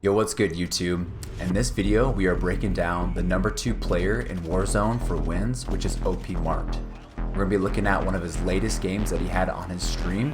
Yo, what's good YouTube? In this video, we are breaking down the number 2 player in Warzone for wins, which is OPMarked. We're going to be looking at one of his latest games that he had on his stream,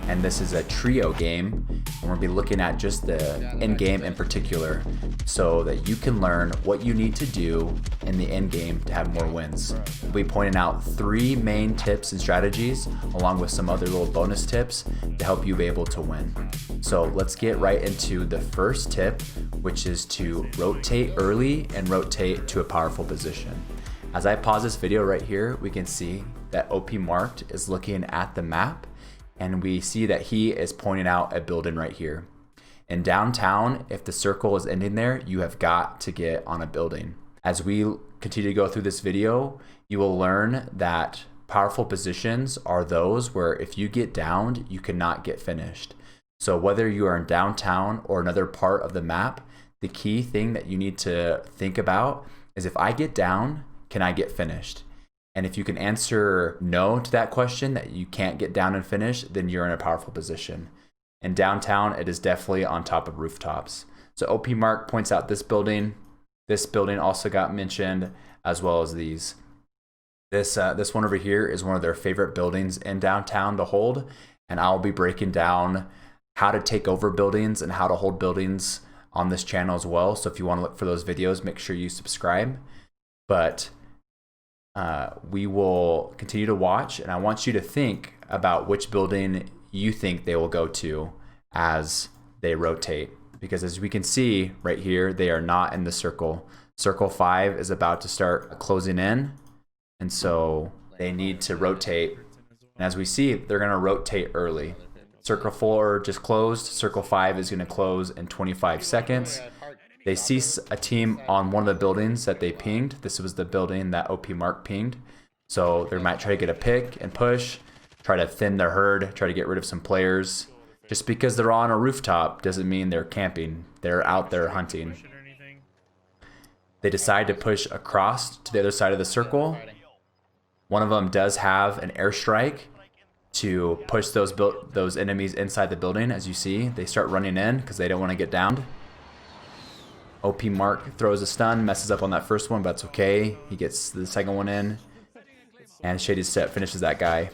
and this is a trio game. And we're going to be looking at just the end game in particular, so that you can learn what you need to do in the end game to have more wins. We'll be pointing out 3 main tips and strategies, along with some other little bonus tips to help you be able to win. So let's get right into the first tip, which is to rotate early and rotate to a powerful position. As I pause this video right here, we can see that OPMarked is looking at the map, and we see that he is pointing out a building right here. In downtown, if the circle is ending there, you have got to get on a building. As we continue to go through this video, you will learn that powerful positions are those where if you get downed, you cannot get finished. So whether you are in downtown or another part of the map, the key thing that you need to think about is, if I get down, can I get finished? And if you can answer no to that question, that you can't get down and finish, then you're in a powerful position. In downtown, it is definitely on top of rooftops. So OPMark points out this building. This building also got mentioned, as well as these. This one over here is one of their favorite buildings in downtown to hold, and I'll be breaking down how to take over buildings and how to hold buildings on this channel as well. So if you want to look for those videos, make sure you subscribe. But we will continue to watch, and I want you to think about which building you think they will go to as they rotate. Because as we can see right here, they are not in the circle. Circle 5 is about to start closing in, and so they need to rotate. And as we see, they're going to rotate early. Circle 4 just closed. Circle 5 is going to close in 25 seconds. They see a team on one of the buildings that they pinged. This was the building that OPMark pinged. So they might try to get a pick and push, try to thin their herd, try to get rid of some players. Just because they're on a rooftop doesn't mean they're camping. They're out there hunting. They decide to push across to the other side of the circle. One of them does have an airstrike to push those enemies inside the building. As you see, they start running in because they don't want to get downed. OPMark throws a stun, messes up on that first one, but it's okay. He gets the second one in, and Shady Step finishes that guy. I'm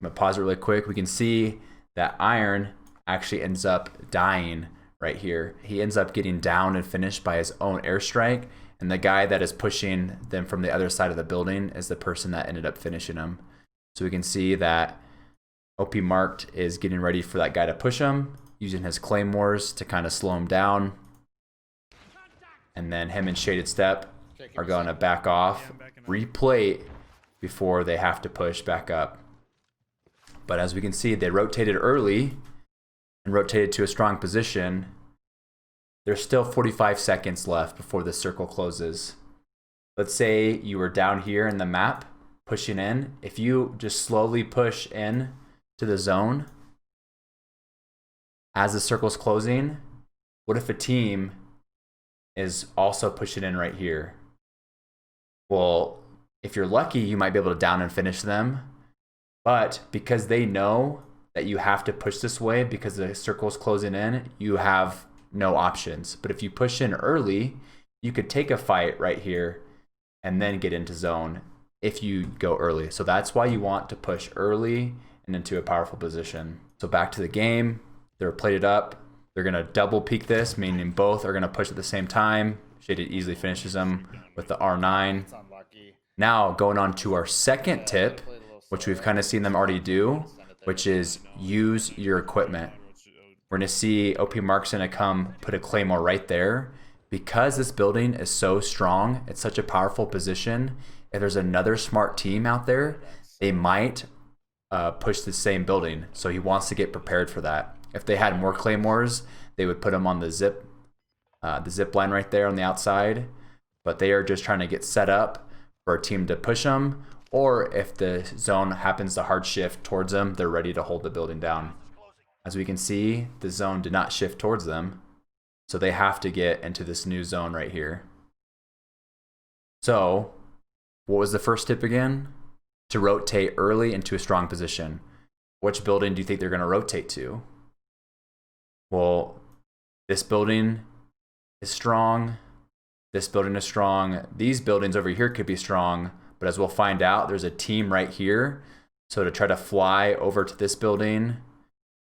gonna pause it really quick. We can see that Iron actually ends up dying right here. He ends up getting down and finished by his own airstrike, and the guy that is pushing them from the other side of the building is the person that ended up finishing him. So we can see that OPMarked is getting ready for that guy to push him, using his claymores to kind of slow him down. And then him and Shaded Step are going to back off, replate before they have to push back up. But as we can see, they rotated early and rotated to a strong position. There's still 45 seconds left before the circle closes. Let's say you were down here in the map pushing in. If you just slowly push in to the zone as the circle's closing, what if a team is also pushing in right here? Well, if you're lucky, you might be able to down and finish them. But because they know that you have to push this way because the circle's closing in, you have no options. But if you push in early, you could take a fight right here and then get into zone if you go early. So that's why you want to push early and into a powerful position. So back to the game, they're plated up. They're going to double peek this, meaning both are going to push at the same time. Shaded easily finishes them with the R9. Now going on to our second tip, which we've kind of seen them already do, which is use your equipment. We're going to see OPMark's going to come put a claymore right there. Because this building is so strong, it's such a powerful position, if there's another smart team out there, they might push the same building. So he wants to get prepared for that. If they had more claymores, they would put them on the zip line right there on the outside. But they are just trying to get set up for a team to push them. Or if the zone happens to hard shift towards them, they're ready to hold the building down. As we can see, the zone did not shift towards them, so they have to get into this new zone right here. So what was the first tip again? To rotate early into a strong position. Which building do you think they're going to rotate to? Well, This building is strong. This building is strong. These buildings over here could be strong, but as we'll find out, there's a team right here. So to try to fly over to this building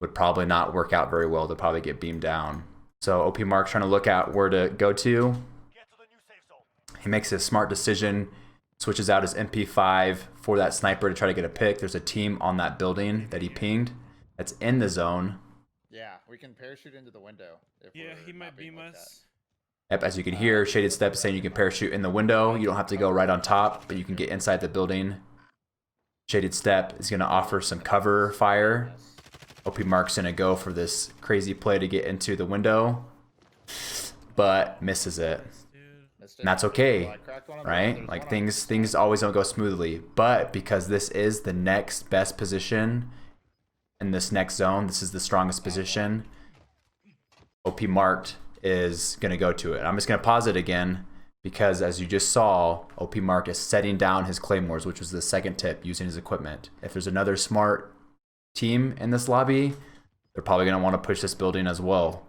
would probably not work out very well. They'll probably get beamed down. So OPMarked trying to look at where to go to. He makes a smart decision, switches out his MP5 for that sniper to try to get a pick. There's a team on that building that he pinged that's in the zone. Yeah, we can parachute into the window. Yeah, he might beam us. Yep, as you can hear, Shaded Step is saying you can parachute in the window. You don't have to go right on top, but you can get inside the building. Shaded Step is going to offer some cover fire. OPMarked's going to go for this crazy play to get into the window, but misses it. And that's okay, right? Like things always don't go smoothly, but because this is the next best position in this next zone, this is the strongest position, OPMarked is going to go to it. I'm just going to pause it again because as you just saw, OPMarked is setting down his claymores, which was the second tip, using his equipment. If there's another smart team in this lobby, they're probably going to want to push this building as well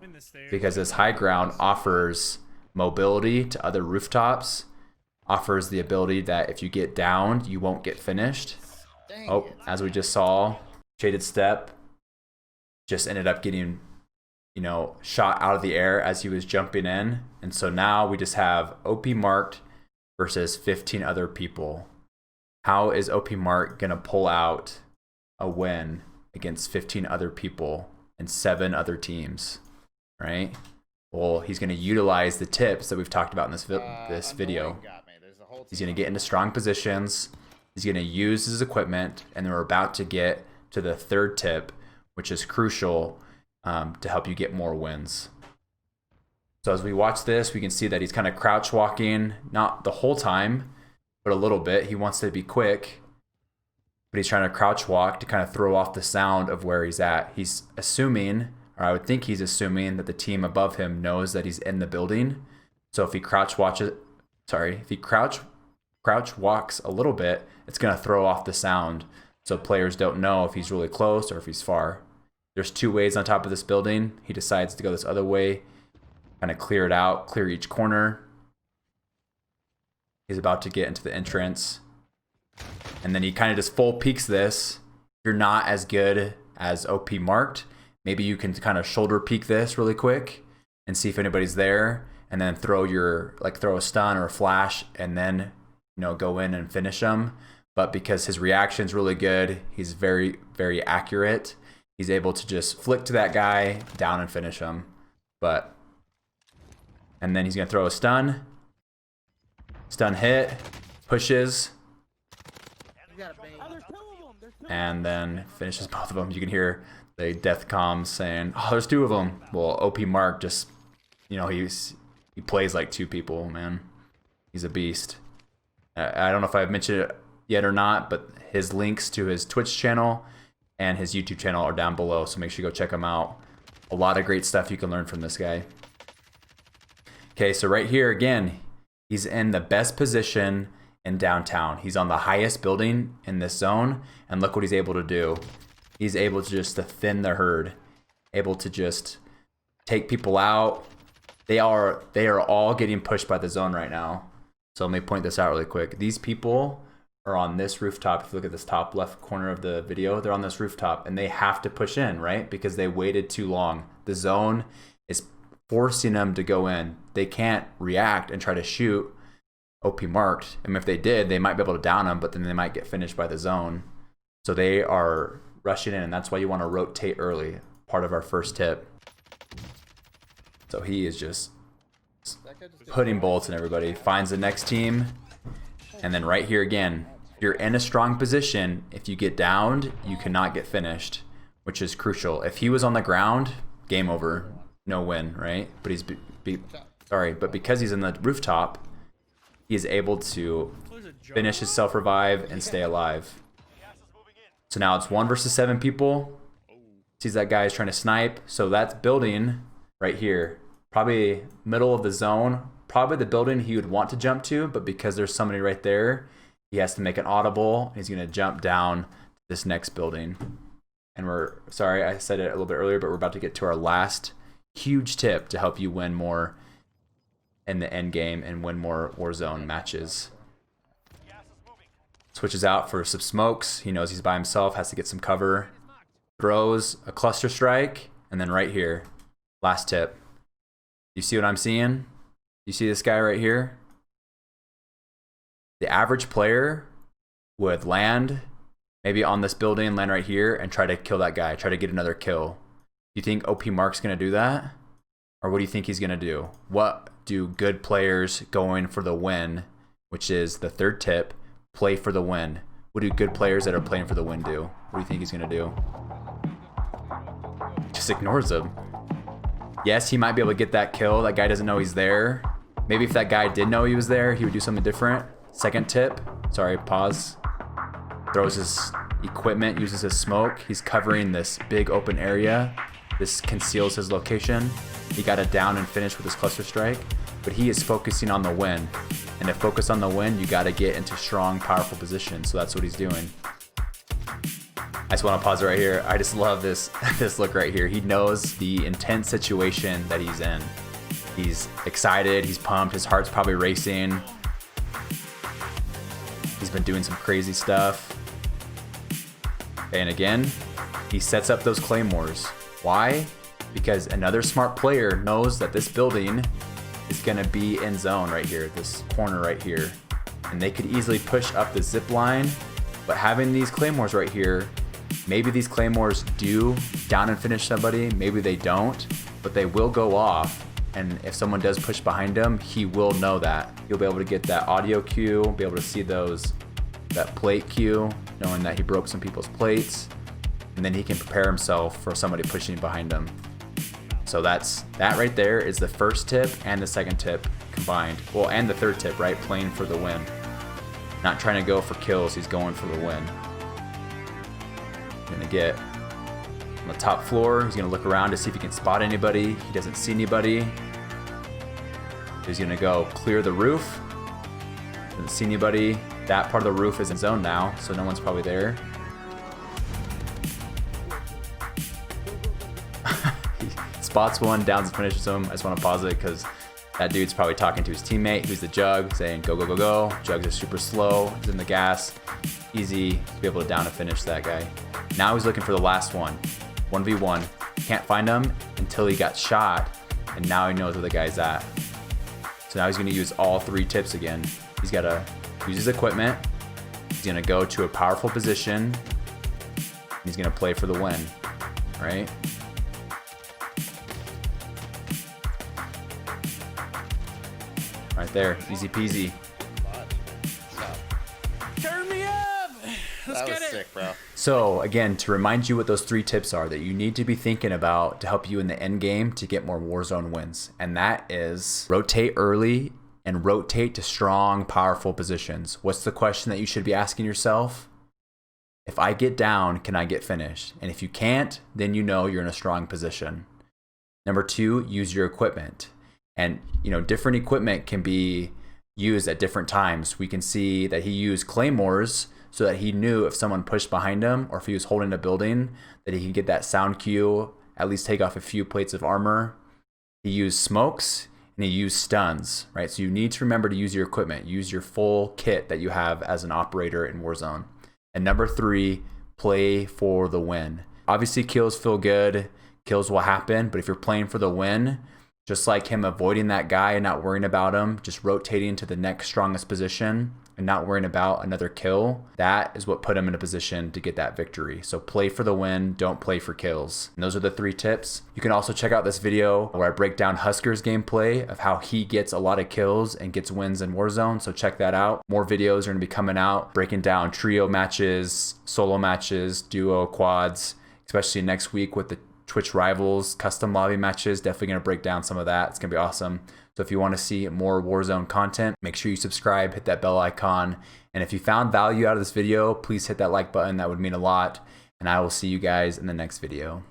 because this high ground offers mobility to other rooftops, offers the ability that if you get downed, you won't get finished. Oh, as we just saw, Shaded Step just ended up getting, you know, shot out of the air as he was jumping in. And so now we just have OPMarked versus 15 other people. How is OPMarked going to pull out a win against 15 other people and 7 other teams, right? Well, he's going to utilize the tips that we've talked about in this video. He's going to get into strong positions. He's going to use his equipment, and then we're about to get to the third tip, which is crucial to help you get more wins. So as we watch this, we can see that he's kind of crouch walking, not the whole time, but a little bit. He wants to be quick, but he's trying to crouch walk to kind of throw off the sound of where he's at. He's assuming, or I would think he's assuming, that the team above him knows that he's in the building. So if he crouch walks a little bit, it's going to throw off the sound. So players don't know if he's really close or if he's far. There's 2 ways on top of this building. He decides to go this other way, kind of clear it out, clear each corner. He's about to get into the entrance. And then he kind of just full peeks this. You're not as good as OPMarked. Maybe you can kind of shoulder peek this really quick and see if anybody's there, and then throw a stun or a flash, and then, you know, go in and finish him. But because his reaction's really good, he's very, very accurate. He's able to just flick to that guy down and finish him. And then he's gonna throw a stun hit, pushes, and then finishes both of them. You can hear the death comms saying, "Oh, there's 2 of them." Well, OPMarked just, you know, he plays like 2 people, man. He's a beast. I don't know if I've mentioned it yet or not, but his links to his Twitch channel and his YouTube channel are down below, so make sure you go check them out. A lot of great stuff you can learn from this guy. Okay, so right here again, he's in the best position in downtown. He's on the highest building in this zone, and look what he's able to do. He's able to just thin the herd, able to just take people out. They are all getting pushed by the zone right now. So let me point this out really quick. These people are on this rooftop. If you look at this top left corner of the video, they're on this rooftop, and they have to push in, right? Because they waited too long. The zone is forcing them to go in. They can't react and try to shoot OPMarked. I mean, if they did, they might be able to down them, but then they might get finished by the zone. So they are rushing in, and that's why you want to rotate early. Part of our first tip. So he is just putting bullets in everybody. Finds the next team, and then right here again, if you're in a strong position, if you get downed, you cannot get finished, which is crucial. If he was on the ground, game over, no win, right? But he's but because he's in the rooftop, he is able to finish his self-revive and stay alive. So now it's 1 versus 7 people. Sees that guy is trying to snipe. So that's building right here. Probably middle of the zone. Probably the building he would want to jump to, but because there's somebody right there, he has to make an audible. He's going to jump down to this next building. And sorry, I said it a little bit earlier, but we're about to get to our last Huge tip to help you win more in the end game and win more Warzone matches. Switches out for some smokes. He knows he's by himself, has to get some cover. Throws a cluster strike, and then right here, last tip. You see what I'm seeing? You see this guy right here? The average player would land maybe on this building, land right here, and try to kill that guy, try to get another kill. You think OPMarked's gonna do that? Or what do you think he's gonna do? What do good players going for the win, which is the third tip, play for the win? What do good players that are playing for the win do? What do you think he's gonna do? Just ignores him. Yes, he might be able to get that kill. That guy doesn't know he's there. Maybe if that guy did know he was there, he would do something different. Second tip, sorry, pause. Throws his equipment, uses his smoke. He's covering this big open area. This conceals his location. He got it down and finished with his cluster strike, but he is focusing on the win. And to focus on the win, you got to get into strong, powerful positions. So that's what he's doing. I just want to pause it right here. I just love this look right here. He knows the intense situation that he's in. He's excited, he's pumped, his heart's probably racing. He's been doing some crazy stuff. And again, he sets up those claymores. Why? Because another smart player knows that this building is gonna be in zone right here, this corner right here. And they could easily push up the zip line, but having these claymores right here, maybe these claymores do down and finish somebody, maybe they don't, but they will go off. And if someone does push behind him, he will know that. He'll be able to get that audio cue, be able to see that plate cue, knowing that he broke some people's plates, and then he can prepare himself for somebody pushing behind him. So that right there is the first tip and the second tip combined. Well, and the third tip, right? Playing for the win. Not trying to go for kills, he's going for the win. Gonna get on the top floor. He's gonna look around to see if he can spot anybody. He doesn't see anybody. He's gonna go clear the roof. Doesn't see anybody. That part of the roof is in zone now, so no one's probably there. He spots one, downs and finishes him. I just want to pause it because that dude's probably talking to his teammate, who's the Jug, saying go, go, go, go. Jugs is super slow. He's in the gas. Easy to be able to down and finish that guy. Now he's looking for the last one. 1v1. Can't find him until he got shot, and now he knows where the guy's at. So now he's going to use all three tips again. He's got to use his equipment. He's going to go to a powerful position. He's going to play for the win, right? Right there, easy peasy. Turn me up! Let's That get was it. sick, bro. So again, to remind you what those three tips are that you need to be thinking about to help you in the end game to get more Warzone wins. And that is rotate early and rotate to strong, powerful positions. What's the question that you should be asking yourself? If I get down, can I get finished? And if you can't, then you know you're in a strong position. Number two, use your equipment. And different equipment can be used at different times. We can see that he used claymores so that he knew if someone pushed behind him or if he was holding a building, that he could get that sound cue, at least take off a few plates of armor. He used smokes and he used stuns, right? So you need to remember to use your equipment, use your full kit that you have as an operator in Warzone. And number three, play for the win. Obviously, kills feel good. Kills will happen, but if you're playing for the win, just like him avoiding that guy and not worrying about him, just rotating to the next strongest position and not worrying about another kill, that is what put him in a position to get that victory. So play for the win, don't play for kills. And those are the three tips. You can also check out this video where I break down Husker's gameplay of how he gets a lot of kills and gets wins in Warzone. So check that out. More videos are gonna be coming out, breaking down trio matches, solo matches, duo, quads, especially next week with the Twitch Rivals custom lobby matches. Definitely going to break down some of that. It's going to be awesome. So if you want to see more Warzone content, make sure you subscribe, hit that bell icon. And if you found value out of this video, please hit that like button. That would mean a lot. And I will see you guys in the next video.